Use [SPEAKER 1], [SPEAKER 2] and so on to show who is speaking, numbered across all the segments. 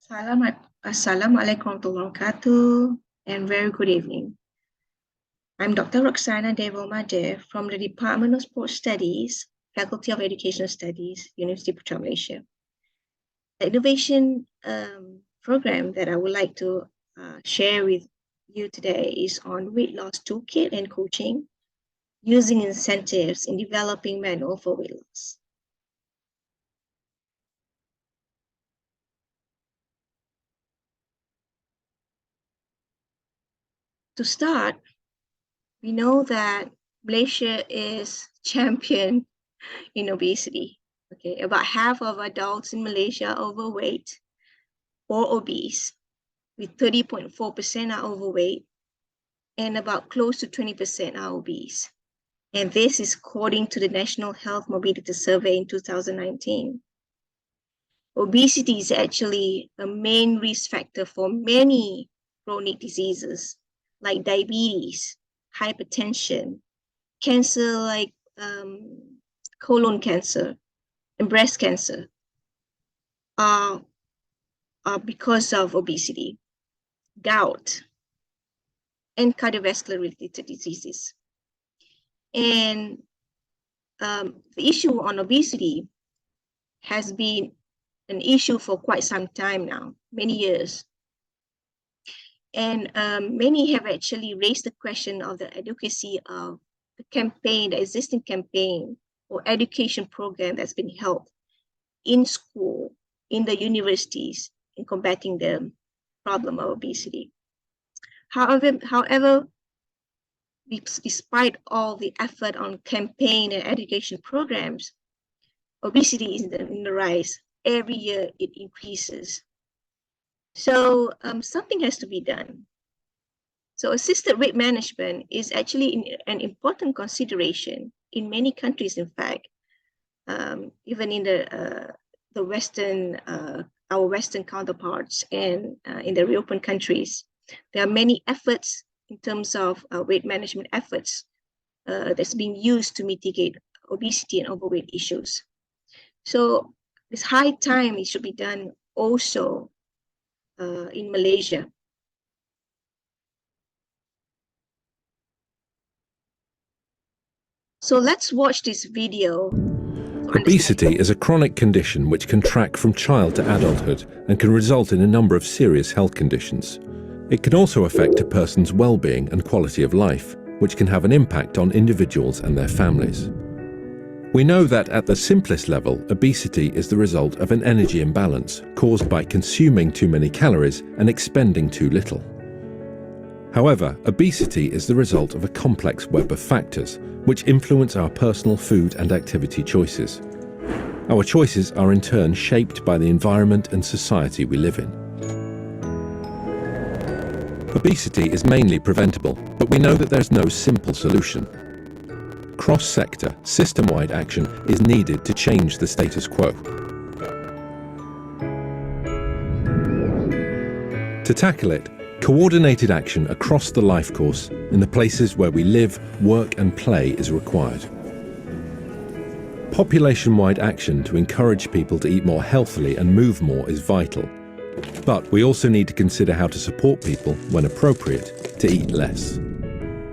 [SPEAKER 1] Assalamualaikum warahmatullahi wabarakatuh, and very good evening. I'm Dr. Roxana Devomadev from the Department of Sports Studies, Faculty of Educational Studies, University of Putra Malaysia. The innovation program that I would like to share with you today is on weight loss toolkit and coaching using incentives in developing manual for weight loss. To start, we know that Malaysia is champion in obesity. Okay, about half of adults in Malaysia are overweight or obese, with 30.4% are overweight and about close to 20% are obese. And this is according to the National Health Mobility Survey in 2019. Obesity is actually a main risk factor for many chronic diseases like diabetes, hypertension, cancer like colon cancer, and breast cancer are because of obesity, gout, and cardiovascular related diseases. And the issue on obesity has been an issue for quite some time now, many years. And many have actually raised the question of the adequacy of the campaign, the existing campaign or education program that's been held in school, in the universities, in combating the problem of obesity. However, despite all the effort on campaign and education programs, obesity is in the rise. Every year it increases. So something has to be done. So assisted weight management is actually an important consideration in many countries, in fact, even in the Western, our Western counterparts and in the reopened countries. There are many efforts in terms of weight management efforts that's being used to mitigate obesity and overweight issues. So it's high time it should be done also in Malaysia. So let's watch this video.
[SPEAKER 2] Obesity is a chronic condition which can track from child to adulthood and can result in a number of serious health conditions. It can also affect a person's well-being and quality of life, which can have an impact on individuals and their families. We know that at the simplest level, obesity is the result of an energy imbalance caused by consuming too many calories and expending too little. However, obesity is the result of a complex web of factors which influence our personal food and activity choices. Our choices are in turn shaped by the environment and society we live in. Obesity is mainly preventable, but we know that there's no simple solution. Cross-sector, system-wide action is needed to change the status quo. To tackle it, coordinated action across the life course in the places where we live, work and play is required. Population-wide action to encourage people to eat more healthily and move more is vital. But we also need to consider how to support people, when appropriate, to eat less.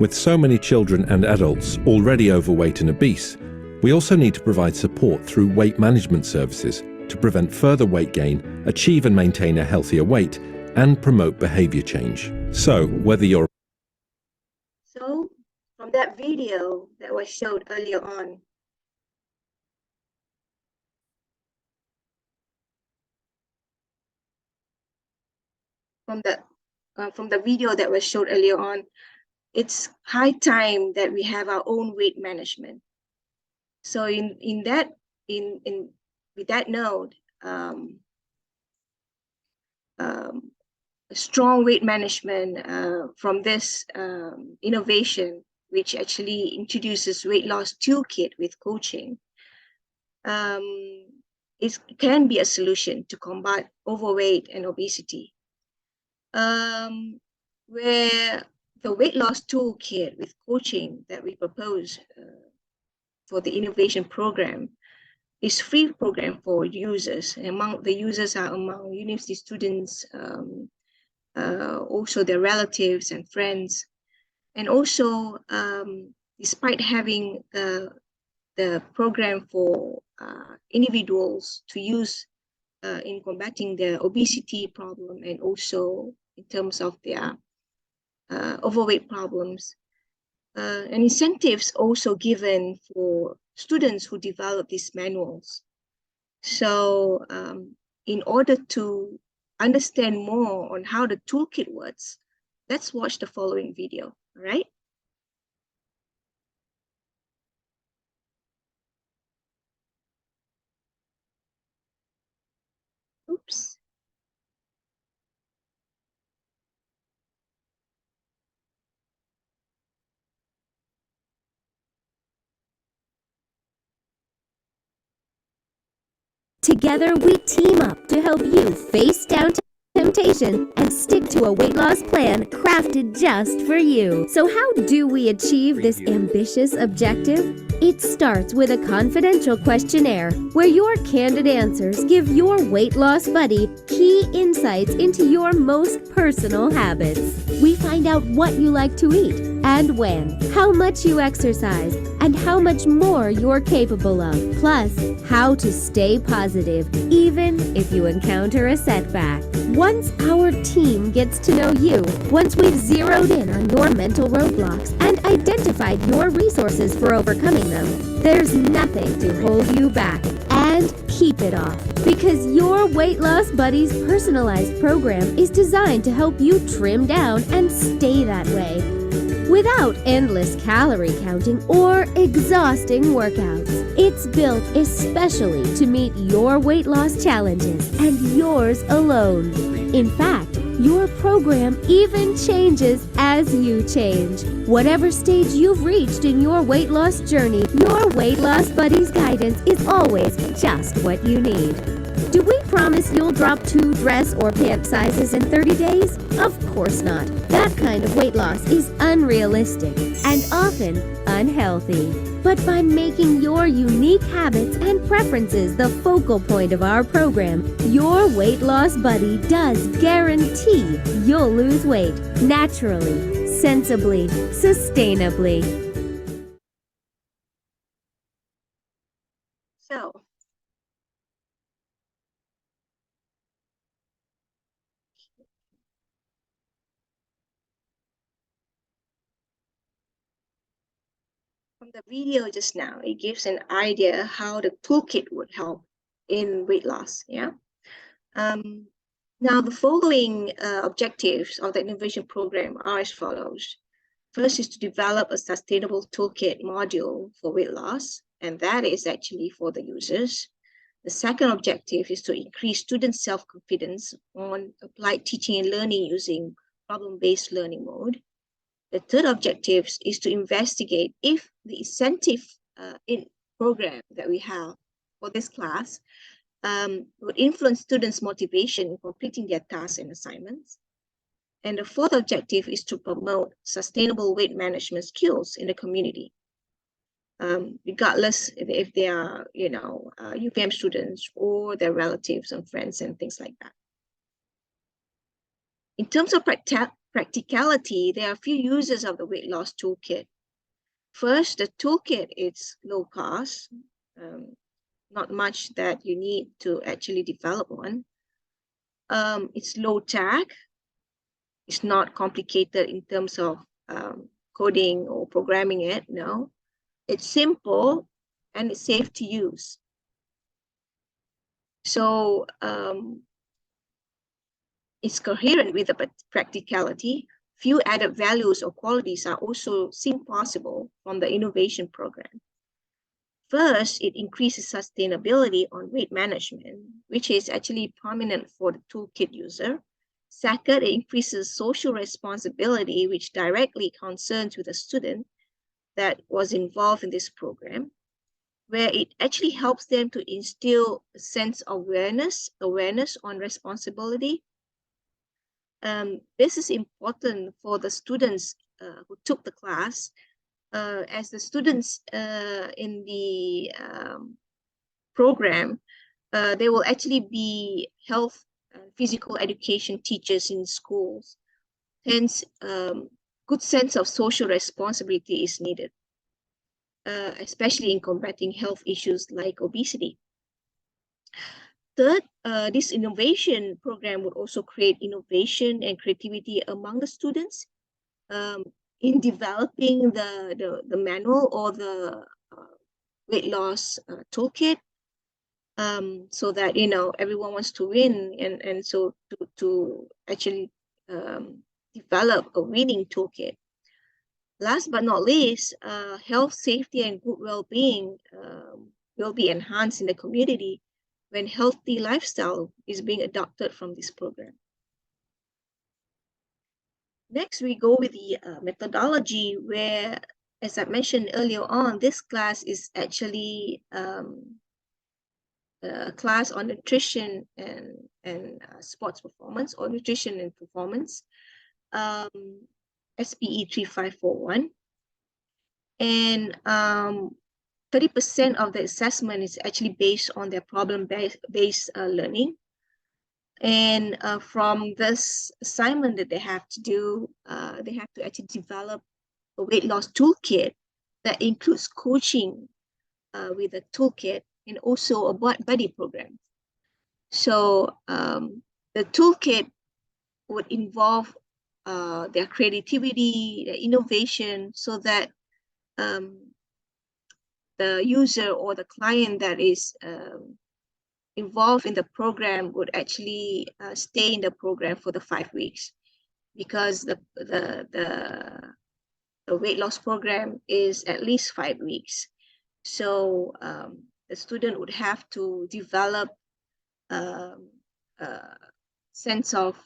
[SPEAKER 2] With so many children and adults already overweight and obese, we also need to provide support through weight management services to prevent further weight gain, achieve and maintain a healthier weight, and promote behavior change. So, whether you're...
[SPEAKER 1] So, from that video that was showed earlier on, from the video that was showed earlier on, it's high time that we have our own weight management. So with that note, strong weight management from this innovation, which actually introduces weight loss toolkit with coaching, it can be a solution to combat overweight and obesity. Where the weight loss toolkit with coaching that we propose for the innovation program It's free program for users. Among the users are among university students, also their relatives and friends. And also, despite having the program for individuals to use in combating the obesity problem, and also in terms of their overweight problems, and incentives also given for students who develop these manuals. So in order to understand more on how the toolkit works, let's watch the following video, all right? Oops.
[SPEAKER 3] Together, we team up to help you face down temptation and stick to a weight loss plan crafted just for you. So how do we achieve this ambitious objective? It starts with a confidential questionnaire where your candid answers give your weight loss buddy key insights into your most personal habits. We find out what you like to eat and when, how much you exercise, and how much more you're capable of. Plus, how to stay positive even if you encounter a setback. Once our team gets to know you, once we've zeroed in on your mental roadblocks and identified your resources for overcoming them, there's nothing to hold you back. And keep it off, because your Weight Loss Buddies personalized program is designed to help you trim down and stay that way, without endless calorie counting or exhausting workouts. It's built especially to meet your weight loss challenges and yours alone. In fact, your program even changes as you change. Whatever stage you've reached in your weight loss journey, your Weight Loss Buddies guidance is always just what you need. Do we promise you'll drop 2 dress or pant sizes in 30 days? Of course not. That kind of weight loss is unrealistic and often unhealthy. But by making your unique habits and preferences the focal point of our program, your Weight Loss Buddy does guarantee you'll lose weight naturally, sensibly, sustainably.
[SPEAKER 1] So from the video just now, it gives an idea how the toolkit would help in weight loss. Yeah. Now, the following objectives of the innovation program are as follows. First is to develop a sustainable toolkit module for weight loss, and that is actually for the users. The second objective is to increase student self-confidence on applied teaching and learning using problem-based learning mode. The third objective is to investigate if the incentive in program that we have for this class would influence students' motivation in completing their tasks and assignments. And the fourth objective is to promote sustainable weight management skills in the community, regardless if they are, UPM students or their relatives and friends and things like that. In terms of practicality, there are a few uses of the weight loss toolkit. First, the toolkit is low cost, not much that you need to actually develop one. It's low tech. It's not complicated in terms of coding or programming it. No, it's simple and it's safe to use. So it's coherent with the practicality. Few added values or qualities are also seen possible from the innovation program. First, it increases sustainability on weight management, which is actually prominent for the toolkit user. Second, it increases social responsibility, which directly concerns with the student that was involved in this program, where it actually helps them to instill a sense of awareness on responsibility. This is important for the students who took the class, as the students in the program, there will actually be health and physical education teachers in schools. Hence, good sense of social responsibility is needed, especially in combating health issues like obesity. Third, this innovation program would also create innovation and creativity among the students in developing the manual or the weight loss toolkit, so that, you know, everyone wants to win, and so to actually develop a winning toolkit. Last but not least, health, safety, and good well-being will be enhanced in the community when healthy lifestyle is being adopted from this program. Next, we go with the methodology, where, as I mentioned earlier on, this class is actually a class on nutrition and sports performance, or nutrition and performance, SPE 3541. And 30% of the assessment is actually based on their problem-based learning. And from this assignment that they have to do, they have to actually develop a weight loss toolkit that includes coaching with a toolkit and also a buddy program. So the toolkit would involve their creativity, their innovation, so that the user or the client that is involved in the program would actually stay in the program for the 5 weeks, because the weight loss program is at least 5 weeks. So the student would have to develop a sense of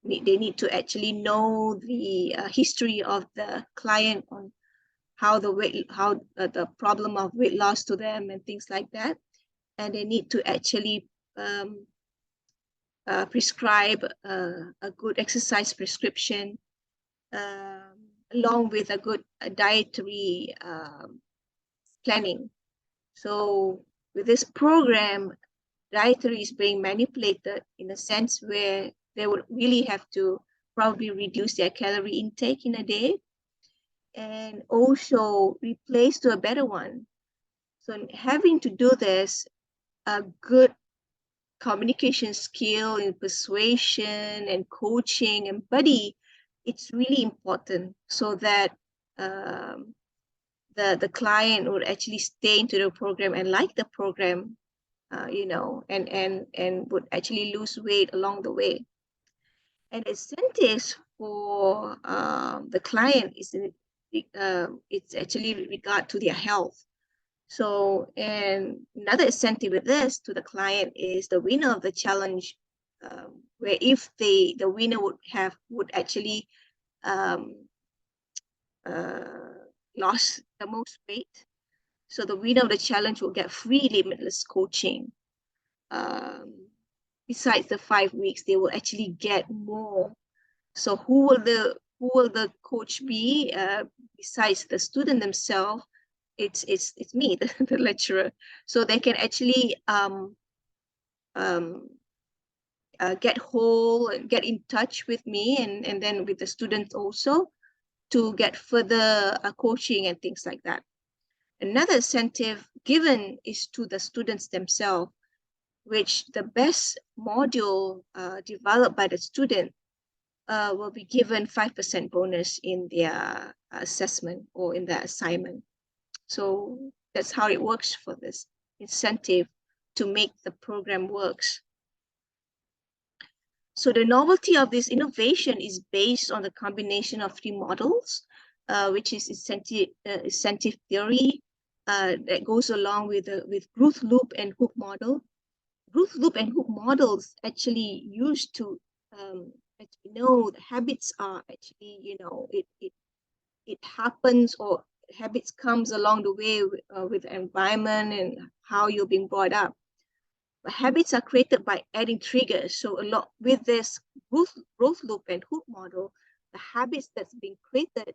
[SPEAKER 1] they need to actually know the history of the client on how the problem of weight loss to them and things like that. And they need to actually prescribe a good exercise prescription, along with a good dietary planning. So with this program, dietary is being manipulated in a sense where they would really have to probably reduce their calorie intake in a day and also replace to a better one. So having to do this, a good communication skill in persuasion and coaching and buddy, it's really important, so that the client would actually stay into the program and like the program, you know, and would actually lose weight along the way. And incentives for the client is it's actually regard to their health. So, and another incentive with this to the client is the winner of the challenge, where if the winner would actually lost the most weight, so the winner of the challenge will get free limitless coaching. Besides the 5 weeks, they will actually get more. So who will the coach be? Besides the student themselves, it's me, the lecturer. So they can actually get whole and get in touch with me, and then with the students also, to get further coaching and things like that. Another incentive given is to the students themselves, which the best module developed by the student will be given 5% bonus in their assessment or in their assignment. So that's how it works for this incentive to make the program works. So the novelty of this innovation is based on the combination of 3 models, which is incentive theory that goes along with growth loop and hook model. Growth loop and hook models actually used to, as we know, the habits are actually, you know, it happens, or habits comes along the way with the environment and how you're being brought up. But habits are created by adding triggers. So a lot with this growth loop and hook model, the habits that's being created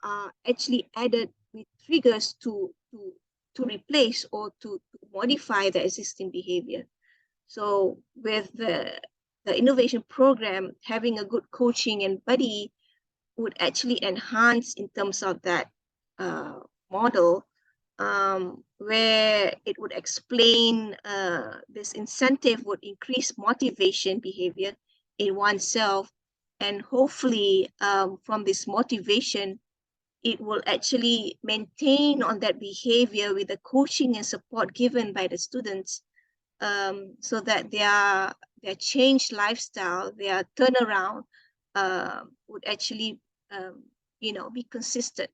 [SPEAKER 1] are actually added with triggers to to replace or to modify the existing behavior. So with the innovation program, having a good coaching and buddy would actually enhance in terms of that model, where it would explain this incentive would increase motivation behavior in oneself, and hopefully from this motivation, it will actually maintain on that behavior with the coaching and support given by the students, so that their changed lifestyle, their turnaround would actually be consistent.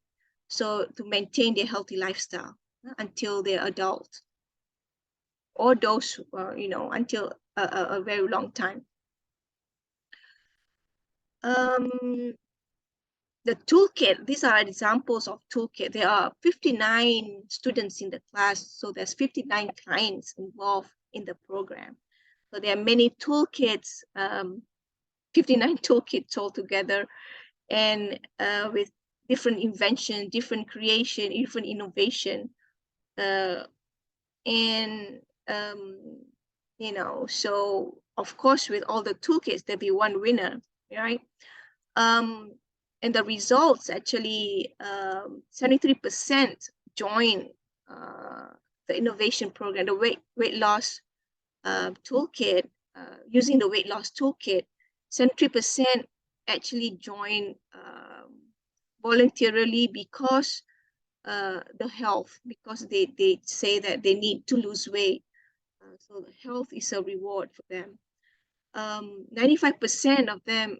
[SPEAKER 1] So to maintain their healthy lifestyle until they're adult, or those until a very long time. The toolkit, these are examples of toolkit. There are 59 students in the class, so there's 59 clients involved in the program. So there are many toolkits, 59 toolkits altogether, and with different invention, different creation, different innovation, so of course with all the toolkits there'll be one winner, right? And the results actually, 73% join the innovation program, the weight loss toolkit. Using the weight loss toolkit, 73% actually join voluntarily because the health, because they say that they need to lose weight. So the health is a reward for them. 95% of them,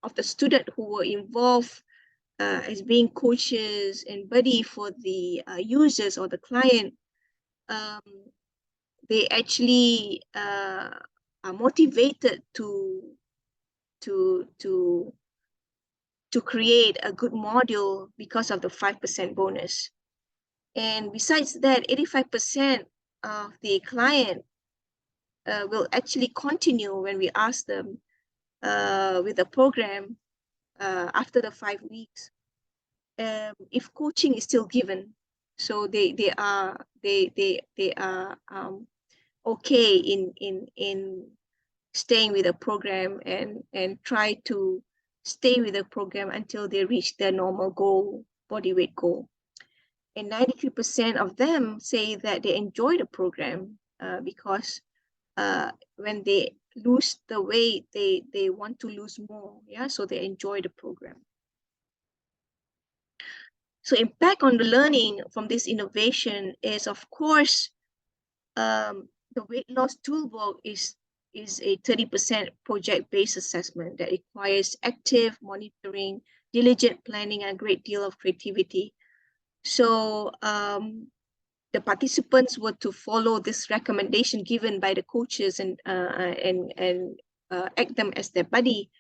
[SPEAKER 1] of the student who were involved as being coaches and buddy for the users or the client, they actually are motivated to create a good module because of the 5% bonus. And besides that, 85% of the client will actually continue when we ask them with the program after the 5 weeks, if coaching is still given. So they are okay in staying with the program and try to stay with the program until they reach their normal goal, body weight goal. And 93% of them say that they enjoy the program because when they lose the weight, they want to lose more. Yeah, so they enjoy the program. So impact on the learning from this innovation is, of course, the weight loss toolbox is a 30% project-based assessment that requires active monitoring, diligent planning, and a great deal of creativity. So the participants were to follow this recommendation given by the coaches and act them as their buddy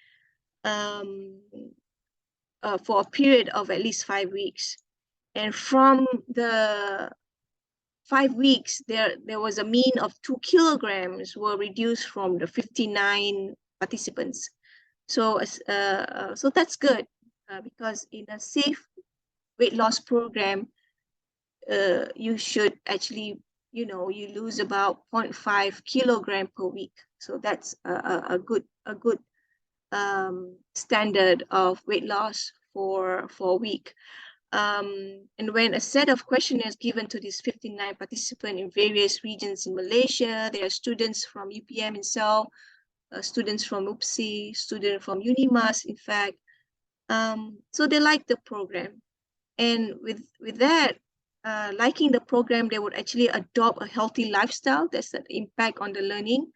[SPEAKER 1] for a period of at least 5 weeks. And from the 5 weeks, there was a mean of 2 kilograms were reduced from the 59 participants. So so that's good because in a safe weight loss program, you should actually, you lose about 0.5 kilogram per week. So that's a good standard of weight loss for a week. And when a set of questionnaires given to these 59 participants in various regions in Malaysia, there are students from UPM itself, students from UPSI, students from UNIMAS, in fact. So they like the program. And with that, liking the program, they would actually adopt a healthy lifestyle. That's the impact on the learning.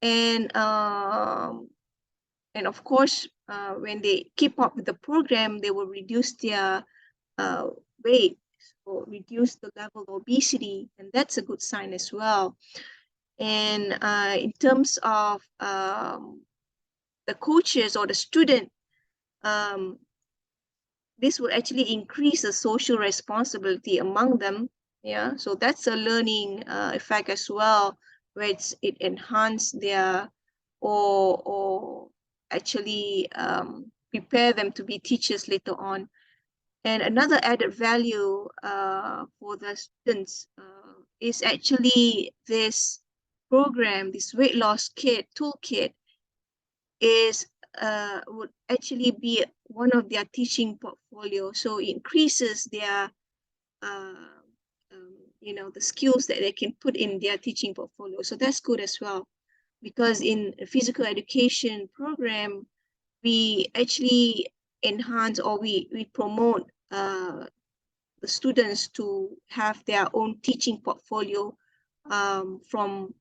[SPEAKER 1] And of course, when they keep up with the program, they will reduce their weight, or reduce the level of obesity, and that's a good sign as well. And in terms of the coaches or the student, this will actually increase the social responsibility among them. Yeah, so that's a learning effect as well, where it enhance their or actually prepare them to be teachers later on. And another added value for the students is actually this program, this weight loss kit, toolkit, is would actually be one of their teaching portfolio. So it increases their, the skills that they can put in their teaching portfolio. So that's good as well, because in a physical education program, we actually enhance, or we promote the students to have their own teaching portfolio from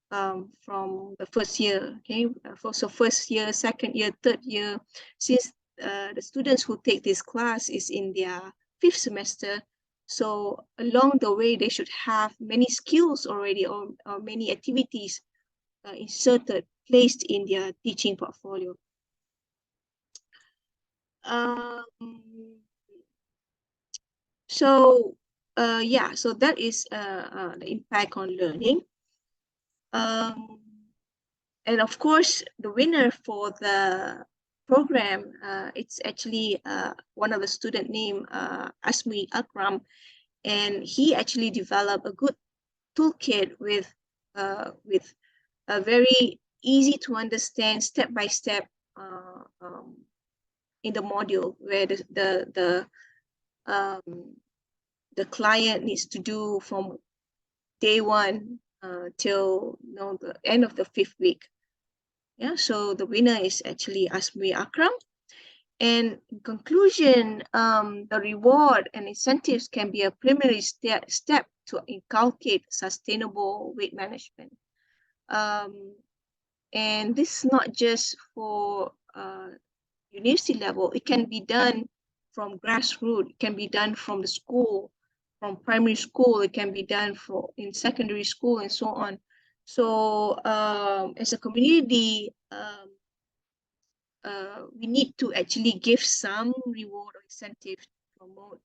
[SPEAKER 1] the first year. Okay, so first year, second year, third year, since the students who take this class is in their 5th semester, so along the way they should have many skills already, or many activities inserted, placed in their teaching portfolio. So that is the impact on learning. And of course, the winner for the program, it's actually one of the student named Asmi Akram, and he actually developed a good toolkit with a very easy to understand step-by-step in the module, where the client needs to do from day 1 till the end of the 5th week. Yeah, so the winner is actually Asmi Akram. And in conclusion, the reward and incentives can be a preliminary step to inculcate sustainable weight management. And this is not just for university level. It can be done from grassroots. It can be done from the school, from primary school. It can be done in secondary school, and so on. So as a community, we need to actually give some reward or incentive to promote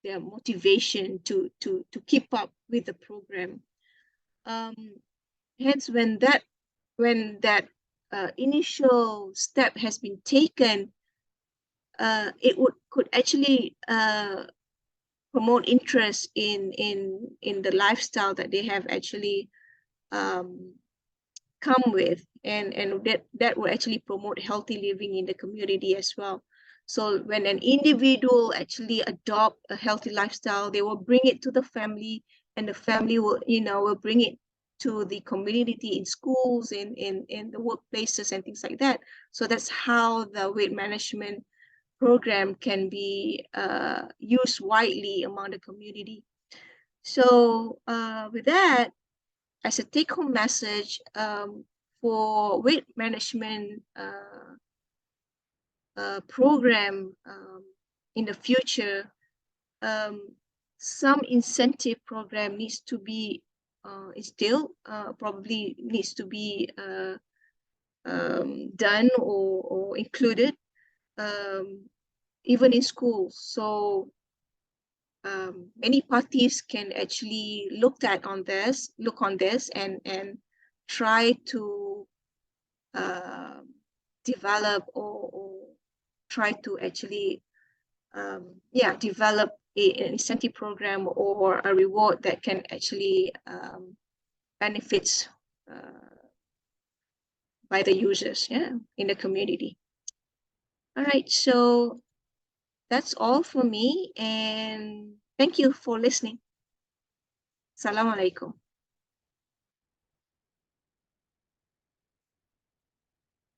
[SPEAKER 1] their motivation to keep up with the program. Hence, when that initial step has been taken, it could actually promote interest in the lifestyle that they have actually come with, and that will actually promote healthy living in the community as well. So when an individual actually adopt a healthy lifestyle, they will bring it to the family, and the family will bring it to the community, in schools, in the workplaces, and things like that. So that's how the weight management program can be used widely among the community. So with that, as a take-home message, for weight management program in the future, some incentive program needs to be probably needs to be done or included, even in schools. So many parties can actually look on this and try to develop or try to actually develop an incentive program or a reward that can actually benefits by the users in the community. All right, so that's all for me, and thank you for listening. Assalamualaikum.